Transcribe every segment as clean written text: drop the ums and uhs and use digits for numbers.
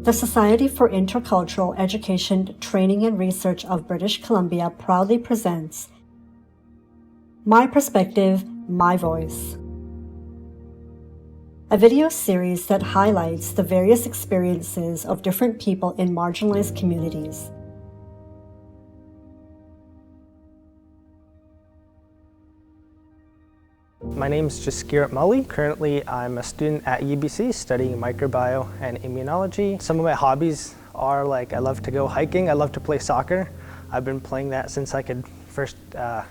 The Society for Intercultural Education, Training and Research of British Columbia proudly presents My Perspective, My Voice, a video series that highlights the various experiences of different people in marginalized communities. My name is Jaskirat. Currently, I'm a student at UBC studying microbiome and immunology. Some of my hobbies are I love to go hiking, I love to play soccer. I've been playing that since I could first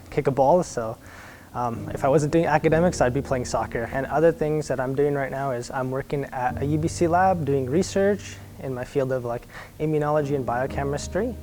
kick a ball, so if I wasn't doing academics, I'd be playing soccer. And other things that I'm doing right now is I'm working at a UBC lab doing research in my field of immunology and biochemistry.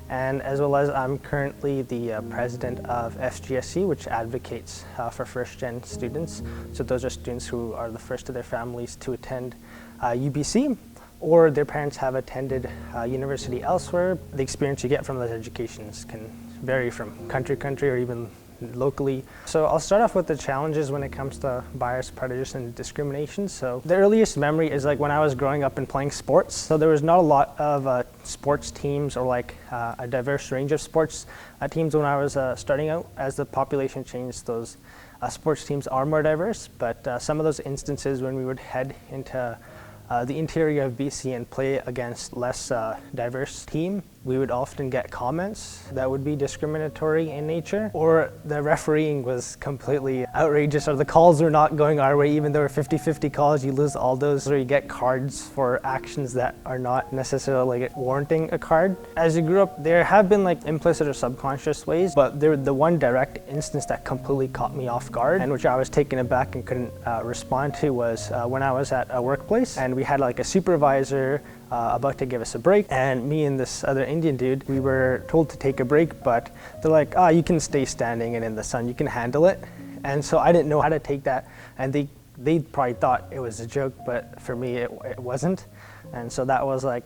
And as well as I'm currently the president of FGSC, which advocates for first-gen students. So those are students who are the first of their families to attend UBC, or their parents have attended university elsewhere. The experience you get from those educations can vary from country to country or even locally. So I'll start off with the challenges when it comes to bias, prejudice, and discrimination. So the earliest memory is when I was growing up and playing sports. So there was not a lot of sports teams or a diverse range of sports teams when I was starting out. As the population changed, those sports teams are more diverse, but some of those instances when we would head into the interior of BC and play against less diverse team, we would often get comments that would be discriminatory in nature, or the refereeing was completely outrageous, or the calls were not going our way. Even though there were 50-50 calls, you lose all those, or you get cards for actions that are not necessarily warranting a card. As you grew up, there have been implicit or subconscious ways, but the one direct instance that completely caught me off guard, and which I was taken aback and couldn't respond to, was when I was at a workplace, and we had a supervisor about to give us a break, and me and this other Indian dude, we were told to take a break, but they're like, you can stay standing and in the sun, you can handle it. And so I didn't know how to take that, and they probably thought it was a joke, but for me it wasn't. And so that was a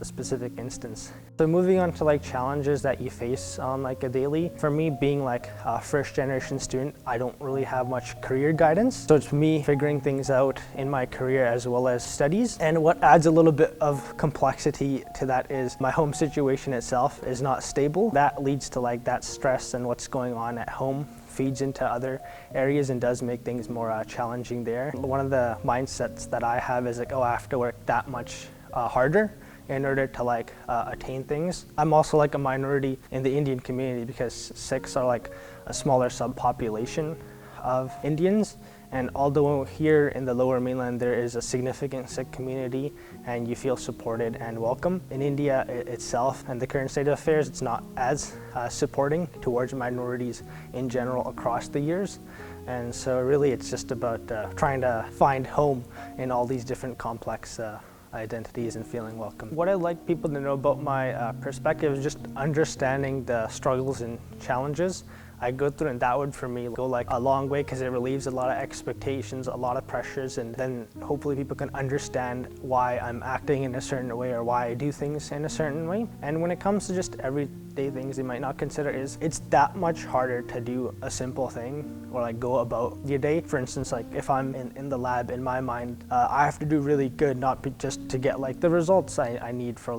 specific instance. So moving on to challenges that you face on a daily. For me, being a first generation student, I don't really have much career guidance. So it's me figuring things out in my career as well as studies. And what adds a little bit of complexity to that is my home situation itself is not stable. That leads to that stress, and what's going on at home feeds into other areas and does make things more challenging there. One of the mindsets that I have is I have to work that much harder in order to attain things. I'm also a minority in the Indian community because Sikhs are a smaller subpopulation of Indians. And although here in the Lower Mainland there is a significant Sikh community and you feel supported and welcome, in India itself and the current state of affairs, it's not as supporting towards minorities in general across the years. And so really it's just about trying to find home in all these different complex identities and feeling welcome. What I'd like people to know about my perspective is just understanding the struggles and challenges I go through, and that would for me go a long way because it relieves a lot of expectations, a lot of pressures, and then hopefully people can understand why I'm acting in a certain way or why I do things in a certain way. And when it comes to just everyday things they might not consider, is it's that much harder to do a simple thing or go about your day. For instance, if I'm in the lab, in my mind, I have to do really good, not just to get the results I need for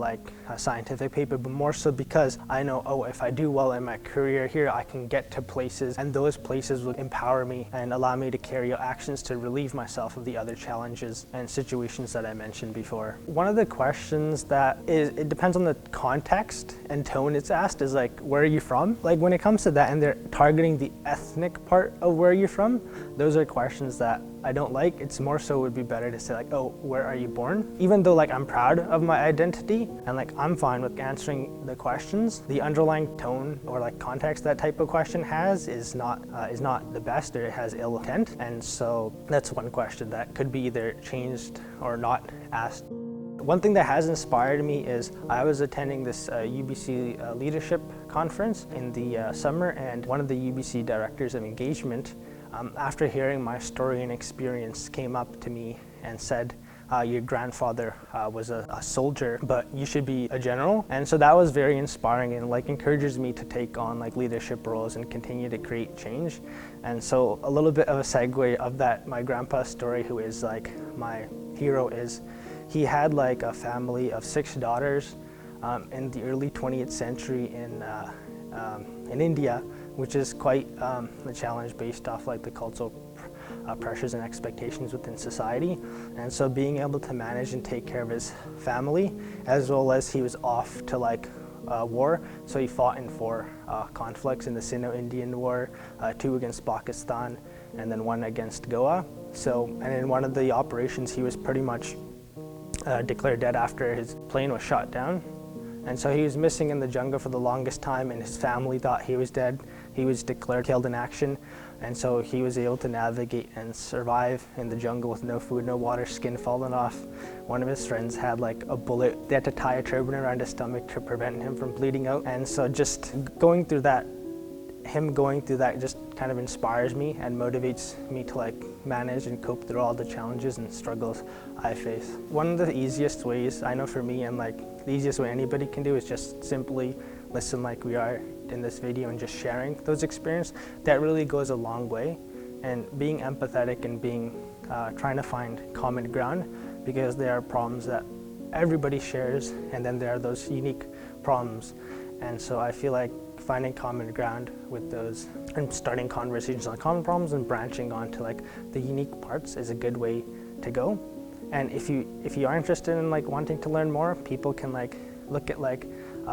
a scientific paper, but more so because I know, if I do well in my career here, I can get to places, and those places will empower me and allow me to carry out actions to relieve myself of the other challenges and situations that I mentioned before. One of the questions that it depends on the context and tone it's asked is where are you from? When it comes to that and they're targeting the ethnic part of where you're from, those are questions that I don't like. It's more so would be better to say where are you born? Even though I'm proud of my identity and I'm fine with answering the questions, the underlying tone or context that type of question has is not the best, or it has ill intent. And so that's one question that could be either changed or not asked. One thing that has inspired me is I was attending this UBC leadership conference in the summer, and one of the UBC directors of engagement, after hearing my story and experience, came up to me and said, your grandfather was a soldier, but you should be a general. And so that was very inspiring and encourages me to take on leadership roles and continue to create change. And so a little bit of a segue of that, my grandpa's story, who is my hero, is He had like a family of 6 daughters in the early 20th century in India, which is quite a challenge based off like the cultural pressures and expectations within society. And so being able to manage and take care of his family, as well as he was off to like war, so he fought in 4 conflicts in the Sino-Indian War, 2 against Pakistan, and then 1 against Goa. So, and in one of the operations, he was pretty much declared dead after his plane was shot down. And so he was missing in the jungle for the longest time, and his family thought he was dead. He was declared killed in action, and so he was able to navigate and survive in the jungle with no food, no water, skin falling off. One of his friends had like a bullet. They had to tie a turban around his stomach to prevent him from bleeding out. And so just going through that, him going through that just kind of inspires me and motivates me to like manage and cope through all the challenges and struggles I face. One of the easiest ways I know for me, and like the easiest way anybody can do, is just simply listen like we are in this video and just sharing those experiences. That really goes a long way, and being empathetic and being trying to find common ground, because there are problems that everybody shares, and then there are those unique problems. And so I feel like finding common ground with those and starting conversations on common problems and branching on to like the unique parts is a good way to go. And if you are interested in like wanting to learn more, people can like look at like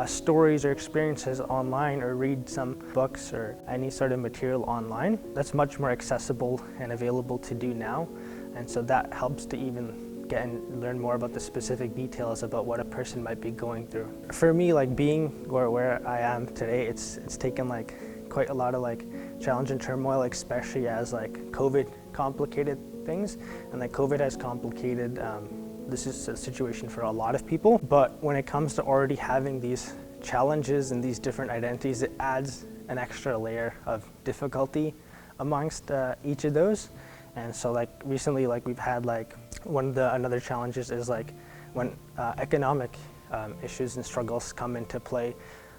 stories or experiences online, or read some books or any sort of material online. That's much more accessible and available to do now. And so that helps to even get and learn more about the specific details about what a person might be going through. For me, like being where I am today, it's taken like quite a lot of like challenge and turmoil, especially as like COVID complicated things, and like COVID has complicated this is a situation for a lot of people. But when it comes to already having these challenges and these different identities, it adds an extra layer of difficulty amongst each of those. And so like recently, like we've had like one of the another challenges is like when economic issues and struggles come into play.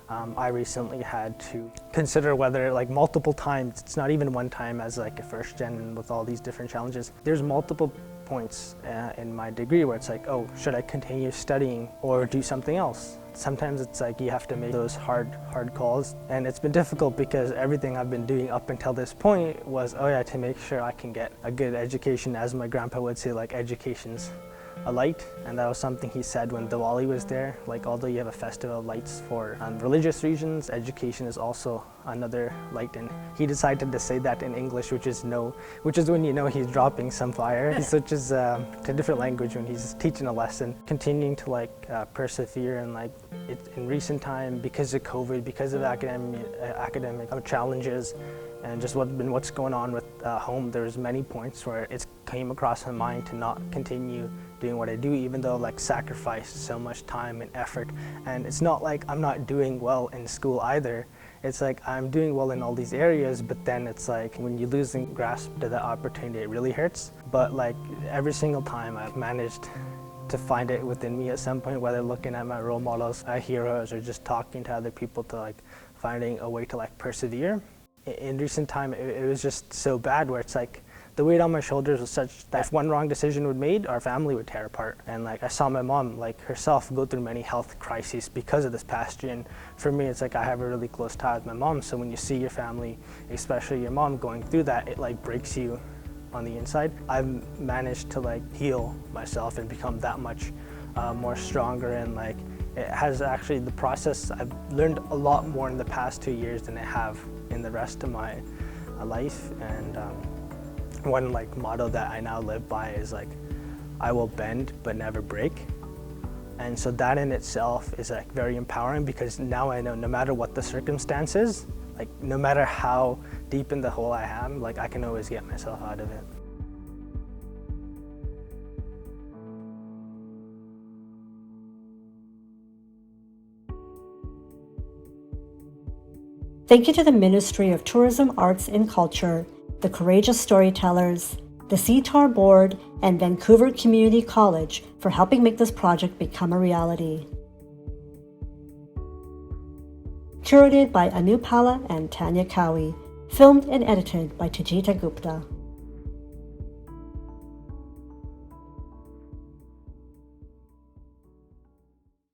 I recently had to consider whether like multiple times, it's not even one time as like a first gen with all these different challenges. There's multiple points in my degree where it's like, oh, should I continue studying or do something else? Sometimes it's like you have to make those hard calls, and it's been difficult because everything I've been doing up until this point was, oh yeah, to make sure I can get a good education. As my grandpa would say, like education's a light, and that was something he said when Diwali was there. Like, although you have a festival of lights for religious reasons, education is also another light, and he decided to say that in English, which is when you know he's dropping some fire. He switches to a different language when he's teaching a lesson. Continuing to like persevere, and like in recent time, because of COVID, because of academic challenges, and just what's going on with home, there's many points where it came across my mind to not continue doing what I do, even though I've like sacrificed so much time and effort. And it's not like I'm not doing well in school either. It's like I'm doing well in all these areas, but then it's like when you lose the grasp to that opportunity, it really hurts. But like every single time I've managed to find it within me at some point, whether looking at my role models, heroes, or just talking to other people, to like finding a way to like persevere. In recent time, it was just so bad where it's like the weight on my shoulders was such that if one wrong decision was made, our family would tear apart. And like I saw my mom, like herself, go through many health crises because of this past year. And for me, it's like I have a really close tie with my mom. So when you see your family, especially your mom, going through that, it like breaks you on the inside. I've managed to like heal myself and become that much more stronger, and like it has actually, the process, I've learned a lot more in the past 2 years than I have in the rest of my life. And one like motto that I now live by is like, I will bend but never break. And so that in itself is like very empowering, because now I know no matter what the circumstances, like no matter how deep in the hole I am, like I can always get myself out of it. Thank you to the Ministry of Tourism, Arts and Culture, the Courageous Storytellers, the CTAR Board, and Vancouver Community College for helping make this project become a reality. Curated by Anu Pala and Tanya Cowie. Filmed and edited by Tejita Gupta.